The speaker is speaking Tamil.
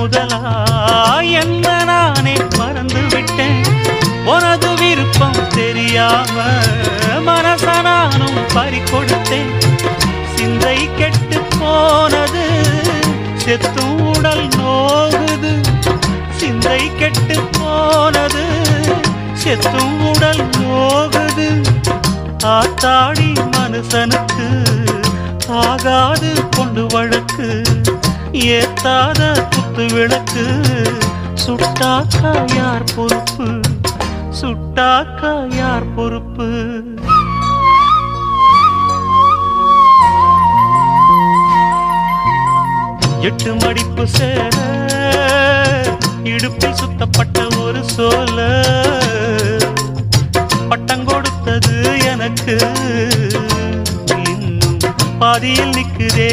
முதலா என்ன நானே மறந்து விட்டேன். உனது விருப்பம் தெரியாம மனச நானும் பறிகொடுத்தேன். சிந்தை கெட்டு போனது செத்தும் உடல் நோகுது. சிந்தை கெட்டு போனது செத்தும் உடல் நோகுது. ஆத்தாடி மனுஷனுக்கு ஆகாது கொண்டு வழக்கு. ஏத்தாத குத்து விளக்கு சுட்டாக்கா யார் பொறுப்பு? சுட்டாக்கா யார் பொறுப்பு? எட்டு மடிப்பு சேர இடுப்பில் சுத்தப்பட்ட ஒரு சோல பட்டம் கொடுத்தது எனக்கு. இன்னும் பாதியில் நிற்குதே